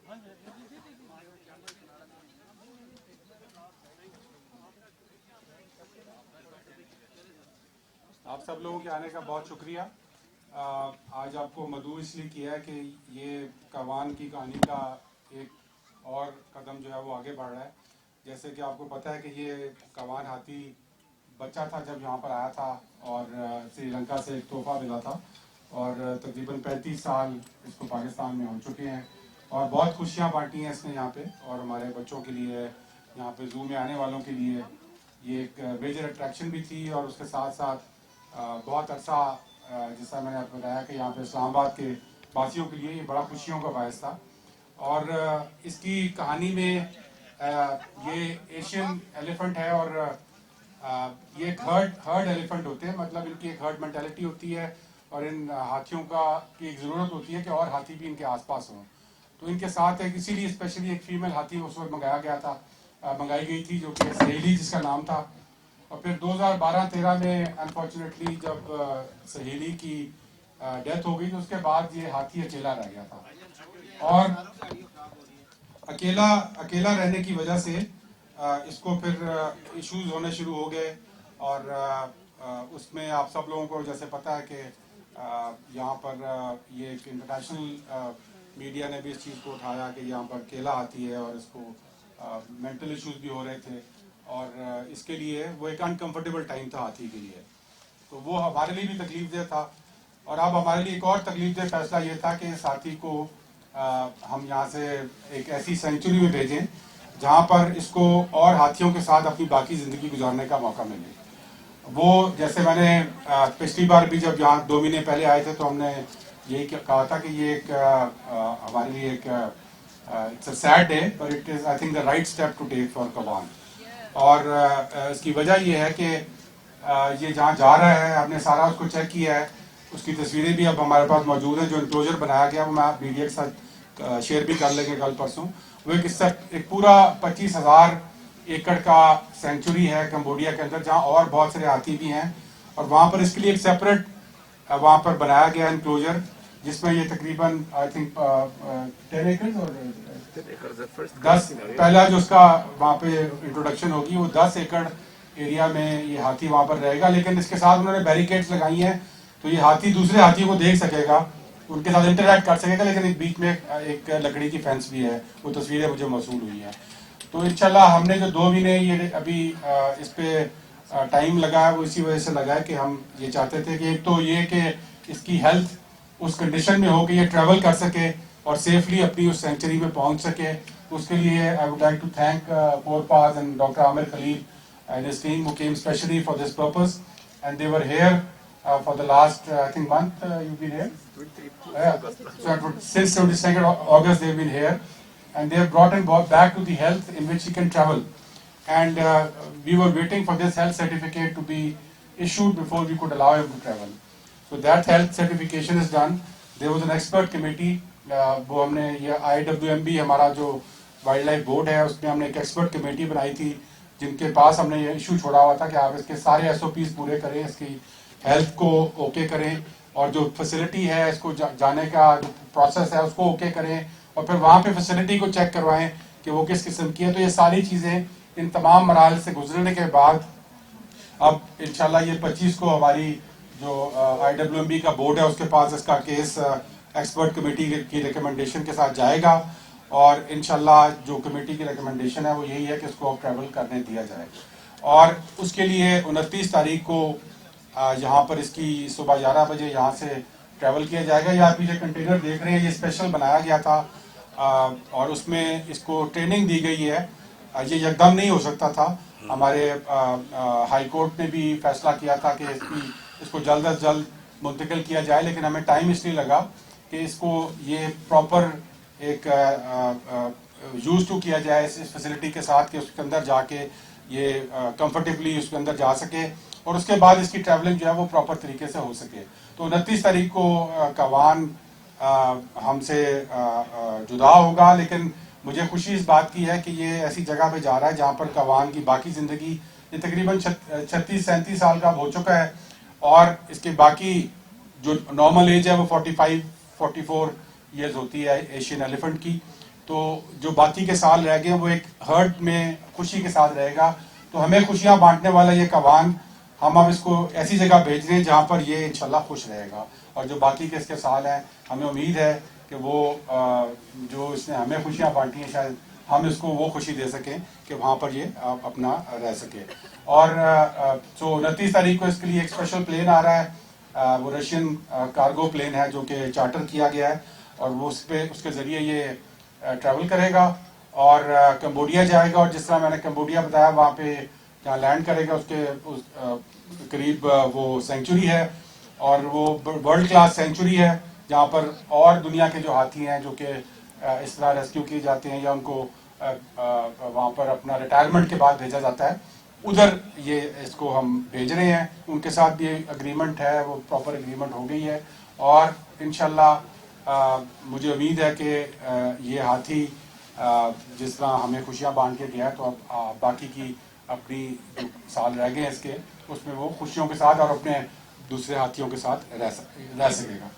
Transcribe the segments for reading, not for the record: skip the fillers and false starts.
آپ سب لوگوں کے آنے کا بہت شکریہ. آج آپ کو مدعو اس لیے کیا ہے کہ یہ کوان کی کہانی کا ایک اور قدم جو ہے وہ آگے بڑھ رہا ہے. جیسے کہ آپ کو پتہ ہے کہ یہ کوان ہاتھی بچہ تھا جب یہاں پر آیا تھا اور سری لنکا سے ایک تحفہ ملا تھا, اور تقریباً 35 سال اس کو پاکستان میں ہو چکے ہیں, اور بہت خوشیاں بانٹی ہیں اس نے یہاں پہ, اور ہمارے بچوں کے لیے, یہاں پہ زو میں آنے والوں کے لیے یہ ایک میجر اٹریکشن بھی تھی. اور اس کے ساتھ ساتھ بہت عرصہ جس طرح میں نے آپ کو بتایا کہ یہاں پہ اسلام آباد کے واسیوں کے لیے یہ بڑا خوشیوں کا باعث تھا. اور اس کی کہانی میں یہ ایشین ایلیفنٹ ہے, اور یہ ایک ہرڈ ایلیفنٹ ہوتے ہیں, مطلب ان کی ایک ہرڈ مینٹیلٹی ہوتی ہے, اور ان ہاتھیوں کی ایک ضرورت ہوتی ہے کہ اور ہاتھی بھی ان کے آس پاس ہوں. تو ان کے ساتھ ایک اسی لیے اسپیشلی ایک فیمیل ہاتھی اس وقت منگائی گئی تھی جو کہ سہیلی جس کا نام تھا. اور پھر 2012-13 میں انفارچونیٹلی جب سہیلی کی ڈیتھ ہو گئی تو اس کے بعد یہ ہاتھی اکیلا رہ گیا تھا, اور اکیلا رہنے کی وجہ سے اس کو پھر ایشوز ہونے شروع ہو گئے. اور اس میں آپ سب لوگوں کو جیسے پتہ ہے کہ یہاں پر یہ ایک انٹرنیشنل میڈیا نے بھی اس چیز کو اٹھایا کہ یہاں پر اکیلا آتی ہے, اور اس کو مینٹل ایشوز بھی ہو رہے تھے, اور اس کے لیے وہ ایک انکمفرٹیبل ٹائم تھا ہاتھی کے لیے. تو وہ ہمارے لیے بھی تکلیف دہ تھا, اور اب ہمارے لیے ایک اور تکلیف دہ فیصلہ یہ تھا کہ اس ہاتھی کو ہم یہاں سے ایک ایسی سینچری میں بھیجیں جہاں پر اس کو اور ہاتھیوں کے ساتھ اپنی باقی زندگی گزارنے کا موقع ملے. وہ جیسے میں نے پچھلی بار بھی جب یہاں 2 مہینے پہلے آئے تھے تو ہم نے یہی کہا تھا کہ یہ ایک ہمارے لیے ایک it's a sad day, but it is I think the right step to take for کوان. اور اس کی وجہ یہ ہے کہ یہ جہاں جا رہا ہے ہم نے سارا اس کو چیک کیا ہے, اس کی تصویریں بھی اب ہمارے پاس موجود ہیں. جو انکلوجر بنایا گیا وہ میں آپ میڈیا کے ساتھ شیئر بھی کر لیں گے کل پرسوں. وہ ایک پورا 25,000 ایکڑ کا سینچری ہے کمبوڈیا کے اندر, جہاں اور بہت سارے ہاتھی بھی ہیں, اور وہاں پر اس کے لیے ایک سیپریٹ وہاں پر بنایا گیا انکلوجر جس میں یہ تقریباً آئی تھنک 10 ایکڑ اور 10 پہلا جو اس کا وہاں پہ انٹروڈکشن ہوگی وہ 10 ایکڑ ایریا میں یہ ہاتھی وہاں پر رہے گا. لیکن اس کے ساتھ انہوں نے بیریکیڈز لگائی ہیں تو یہ ہاتھی دوسرے ہاتھیوں کو دیکھ سکے گا, ان کے ساتھ انٹریکٹ کر سکے گا, لیکن ایک بیچ میں ایک لکڑی کی فینس بھی ہے. وہ تصویریں مجھے موصول ہوئی ہیں. تو انشاءاللہ ہم نے جو 2 مہینے یہ ابھی اس پہ ٹائم لگا ہے وہ اسی وجہ سے لگا ہے کہ ہم یہ چاہتے تھے کہ ایک تو یہ کہ اس کی ہیلتھ اس کنڈیشن میں ہو کہ یہ ٹریول کر سکے اور سیفلی اپنی اس سینچری میں پہنچ سکے. اس کے لیے I would like to thank for pause and doctor Amir Khalil and his team who came specially for this purpose, and they were here for the last I think month you've been here. So since 22nd August they've been here, and they have brought him back to the health in which he can travel. And we were waiting for this health certificate to be issued before we could allow him to travel. So that health certification is done. There was an expert committee. وہ ہم نے یہ IWMB ہمارا جو wild life board ہے اس میں ہم نے ایک ایکسپرٹ کمیٹی بنائی تھی جن کے پاس ہم نے یہ ایشو چھوڑا ہوا تھا کہ آپ اس کے سارے SOPs پورے کریں, اس کی ہیلتھ کو اوکے کریں, اور جو فیسلٹی ہے اس کو جانے کا جو پروسیس ہے اس کو اوکے کریں, اور پھر وہاں پہ فیسلٹی کو چیک کروائیں کہ وہ کس قسم کی ہے. تو یہ ساری چیزیں ان تمام مراحل سے گزرنے کے بعد اب انشاءاللہ یہ 25 کو ہماری جو IWMB کا بورڈ ہے اس کے پاس اس کا کیس ایکسپرٹ کمیٹی کی ریکمنڈیشن کے ساتھ جائے گا, اور انشاءاللہ جو کمیٹی کی ریکمنڈیشن ہے وہ یہی ہے کہ اس کو ٹریول کرنے دیا جائے. اور اس کے لیے 29 تاریخ کو یہاں پر اس کی صبح 11 بجے یہاں سے ٹریول کیا جائے گا. یہ آپ یہ کنٹینر دیکھ رہے ہیں یہ اسپیشل بنایا گیا تھا, اور اس میں اس کو ٹریننگ دی گئی ہے. یہ یکدم نہیں ہو سکتا تھا. ہمارے ہائی کورٹ نے بھی فیصلہ کیا تھا کہ اس کو جلد از جلد منتقل کیا جائے, لیکن ہمیں ٹائم اس لیے لگا کہ اس کو یہ پراپر ایک یوز ٹو کیا جائے اس فیسلٹی کے ساتھ کہ اس کے اندر جا کے یہ کمفرٹیبلی اس کے اندر جا سکے, اور اس کے بعد اس کی ٹریولنگ جو ہے وہ پراپر طریقے سے ہو سکے. تو 29 تاریخ کو کوان ہم سے جدا ہوگا, لیکن مجھے خوشی اس بات کی ہے کہ یہ ایسی جگہ پہ جا رہا ہے جہاں پر کوان کی باقی زندگی, یہ تقریباً 36-37 سال کا ہو چکا ہے, اور اس کے باقی جو نارمل ایج ہے وہ 45-44 ایئرز ہوتی ہے ایشین ایلیفنٹ کی. تو جو باقی کے سال رہ گئے وہ ایک ہرٹ میں خوشی کے ساتھ رہے گا. تو ہمیں خوشیاں بانٹنے والا یہ کوان ہم اب اس کو ایسی جگہ بھیج رہے ہیں جہاں پر یہ انشاءاللہ خوش رہے گا. اور جو باقی کے اس کے سال ہیں ہمیں امید ہے کہ وہ جو اس نے ہمیں خوشیاں بانٹی ہیں شاید ہم اس کو وہ خوشی دے سکیں کہ وہاں پر یہ اپنا رہ سکے. اور 29 تاریخ کو اس کے لیے ایک اسپیشل پلین آ رہا ہے. وہ رشین کارگو پلین ہے جو کہ چارٹر کیا گیا ہے اور وہ اس کے ذریعے یہ ٹریول کرے گا اور کمبوڈیا جائے گا. اور جس طرح میں نے کمبوڈیا بتایا وہاں پہ جہاں لینڈ کرے گا اس کے قریب وہ سینچوری ہے اور وہ ورلڈ کلاس سینچوری ہے جہاں پر اور دنیا کے جو ہاتھی ہیں جو کہ اس طرح ریسکیو کیے جاتے ہیں یا ان کو وہاں پر اپنا ریٹائرمنٹ کے بعد بھیجا جاتا ہے, ادھر یہ اس کو ہم بھیج رہے ہیں. ان کے ساتھ بھی اگریمنٹ ہے, وہ پراپر اگریمنٹ ہو گئی ہے اور انشاءاللہ مجھے امید ہے کہ یہ ہاتھی جس طرح ہمیں خوشیاں بانٹ کے گیا تو اب باقی کی اپنی جو سال رہ گئے ہیں اس کے اس میں وہ خوشیوں کے ساتھ اور اپنے دوسرے ہاتھیوں کے ساتھ رہ سکے گا.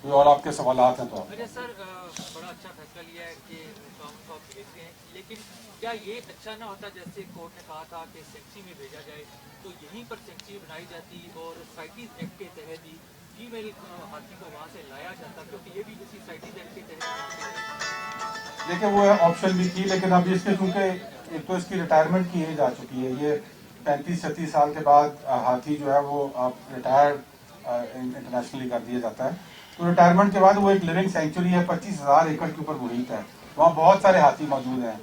کوئی اور آپ کے سوالات ہیں تو آپ. سر بڑا اچھا فیصلہ لیا ہے کہ قانون کو آپ بھیجتے ہیں, لیکن کیا یہ اچھا نہ ہوتا جیسے کورٹ نے کہا تھا کہ سینکچری میں بھیجا جائے تو یہیں پر سینکچری بنائی جاتی اور سائٹیز ایکٹ کے تحت ہی فیمیل ہاتھی کو وہاں سے لایا جاتا, کیونکہ یہ بھی اسی سائٹیز ایکٹ کے تحت. دیکھیں وہ آپشن بھی تھی لیکن اب اس کے کیونکہ ایک تو اس کی ریٹائرمنٹ کی ایج آ چکی ہے, یہ 35-36 سال کے بعد ہاتھی جو ہے وہ آپ ریٹائر انٹرنیشنلی کر دیا جاتا ہے. تو ریٹائرمنٹ کے بعد وہ ایک لیونگ سینچوری ہے, 25,000 ایکڑ کے اوپر محیط ہے, وہاں بہت سارے ہاتھی موجود ہیں.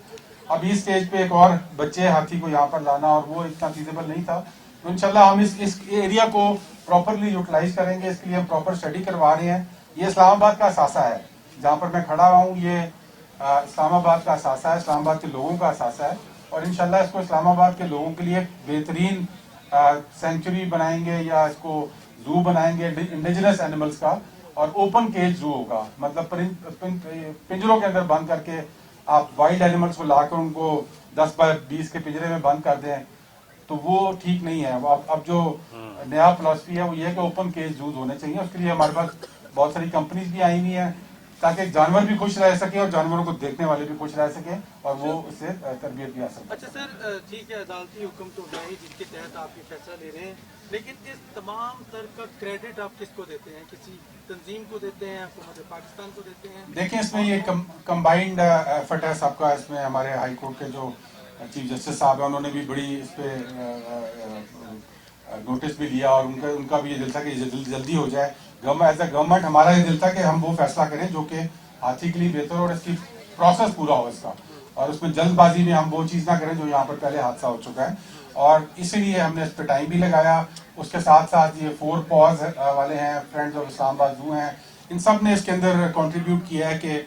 اب اس اسٹیج پہ ایک اور بچے ہاتھی کو یہاں پر لانا اور وہ اتنا فیزیبل نہیں تھا. تو انشاءاللہ ہم اس ایریا کو پراپرلی یوٹیلائز کریں گے. اس کے لیے ہم پراپر اسٹڈی کروا رہے ہیں. یہ اسلام آباد کا اثاثہ ہے جہاں پر میں کھڑا ہوا ہوں, یہ اسلام آباد کا اثاثہ ہے, اسلام آباد کے لوگوں کا اثاثہ ہے اور انشاءاللہ اس کو اسلام آباد کے لوگوں کے لیے بہترین سینچوری بنائیں گے یا اس کو زو بنائیں گے انڈیجنس اینیملز کا, اور اوپن کیج زو ہوگا, مطلب پنجروں کے اندر بند کر کے آپ وائلڈ اینیملز کو لا کر ان کو 10x20 کے پنجرے میں بند کر دیں تو وہ ٹھیک نہیں ہے. اب جو نیا فلسفی ہے وہ یہ ہے کہ اوپن کیج زوز ہونے چاہیے. اس کے لیے ہمارے پاس بہت ساری کمپنیز بھی آئی ہوئی ہیں تاکہ جانور بھی خوش رہ سکیں اور جانوروں کو دیکھنے والے بھی خوش رہ سکیں اور وہ اس سے تربیت بھی حاصل. اچھا سر ٹھیک ہے, عدالتی حکم تو ہے ہی جس کے تحت آپ یہ فیصلہ لے رہے ہیں, لیکن اس تمام تر کا کریڈٹ آپ کس کو دیتے ہیں؟ کسی تنظیم کو دیتے ہیں, حکومت پاکستان کو دیتے ہیں؟ دیکھیں اس میں یہ کمبائنڈ ایفرٹ ہے سب کا. اس میں ہمارے ہائی کورٹ کے جو چیف جسٹس صاحب ہیں انہوں نے بھی بڑی اس پہ نوٹس بھی دیا اور ان کا بھی یہ دل تھا کہ جلدی ہو جائے. ایز اے گورنمنٹ ہمارا یہ دل تھا کہ ہم وہ فیصلہ کریں جو کہ ہاتھی کے لیے بہتر اور اس کی پروسیس پورا ہو اس کا, اور اس میں جلد بازی میں ہم وہ چیز نہ کریں جو یہاں پر پہلے حادثہ ہو چکا ہے. اور اسی لیے ہم نے اس پہ ٹائم بھی لگایا. اس کے ساتھ ساتھ یہ 4 پاز والے ہیں, فرینڈز آف اسلام آباد زو ہیں, ان سب نے اس کے اندر کنٹریبیوٹ کیا ہے کہ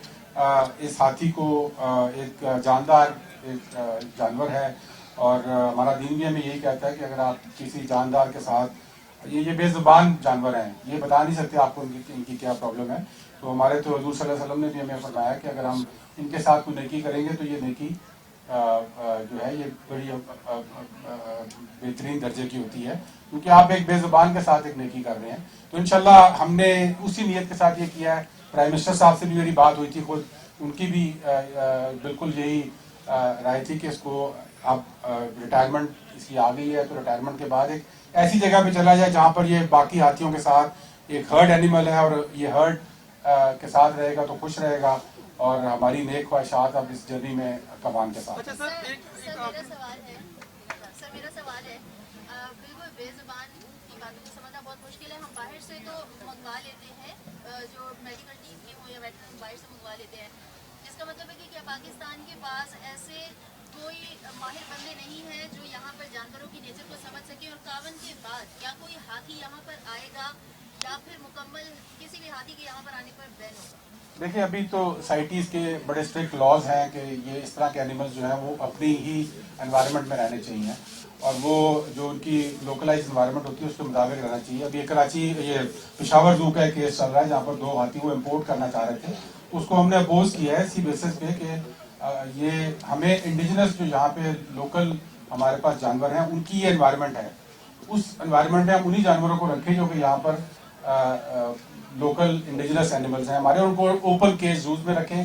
اس ہاتھی کو ایک جاندار ایک جانور ہے اور ہمارا دین بھی ہمیں یہی کہتا ہے کہ اگر آپ کسی جاندار کے ساتھ, یہ بے زبان جانور ہیں, یہ بتا نہیں سکتے آپ کو ان کی کیا پرابلم ہے. تو ہمارے تو حضور صلی اللہ علیہ وسلم نے بھی ہمیں فرمایا کہ اگر ہم ان کے ساتھ کوئی نیکی کریں گے تو یہ نیکی جو ہے یہ بڑی بہترین درجے کی ہوتی ہے کیونکہ آپ ایک بے زبان کے ساتھ ایک نیکی کر رہے ہیں. تو انشاءاللہ ہم نے اسی نیت کے ساتھ یہ کیا ہے. پرائم منسٹر صاحب سے بھی میری بات ہوئی تھی, خود ان کی بھی بالکل یہی رائے تھی کہ اس کو اب ریٹائرمنٹ اس کی آ گئی ہے تو ریٹائرمنٹ کے بعد ایک ایسی جگہ پہ چلا جائے جہاں پر یہ باقی ہاتھیوں کے ساتھ ایک ہرڈ اینیمل ہے اور یہ ہرڈ کے ساتھ رہے گا تو خوش رہے گا. اور ہماری نیک خواہشات اب اس جرنی میں کمان کے ساتھ. میرا سوال ہے, بالکل بے زبان کی باتوں کو سمجھنا بہت مشکل ہے. ہم باہر سے تو منگوا لیتے ہیں, جو میڈیکل ٹیم کے ہوں یا ویٹرن باہر سے منگوا لیتے ہیں, جس کا مطلب ہے کہ کیا پاکستان کے پاس ایسے کوئی ماہر بندے نہیں ہیں جو یہاں پر جانوروں کی نیچر کو سمجھ سکے, اور کاون کے بعد کیا کوئی ہاتھی یہاں پر آئے گا یا پھر مکمل کسی بھی ہاتھی کے یہاں پر آنے پر بین ہوگا؟ دیکھیں ابھی تو سائٹیز کے بڑے اسٹرکٹ لاز ہیں کہ یہ اس طرح کے اینیملز جو ہیں وہ اپنی ہی انوائرمنٹ میں رہنے چاہیے اور وہ جو ان کی لوکلائز انوائرمنٹ ہوتی ہے اس کے مطابق رہنا چاہیے. ابھی کراچی یہ پشاور زو کا ایک کیس چل رہا ہے جہاں پر 2 ہاتھی وہ امپورٹ کرنا چاہ رہے تھے, اس کو ہم نے اپوز کیا ہے اسی بیسس پہ کہ یہ ہمیں انڈیجنس جو یہاں پہ لوکل ہمارے پاس جانور ہیں ان کی یہ انوائرمنٹ ہے, اس انوائرمنٹ میں ہم انہی جانوروں کو رکھیں جو کہ یہاں پر لوکل انڈیجنس اینیملز ہیں ہمارے, ان کو اوپن کیج زوز میں رکھیں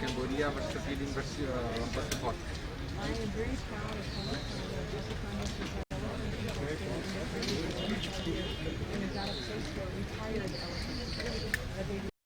Cambodia, what's the feeling? What's the thought? I am very proud of how much and we got a place for retired elephants.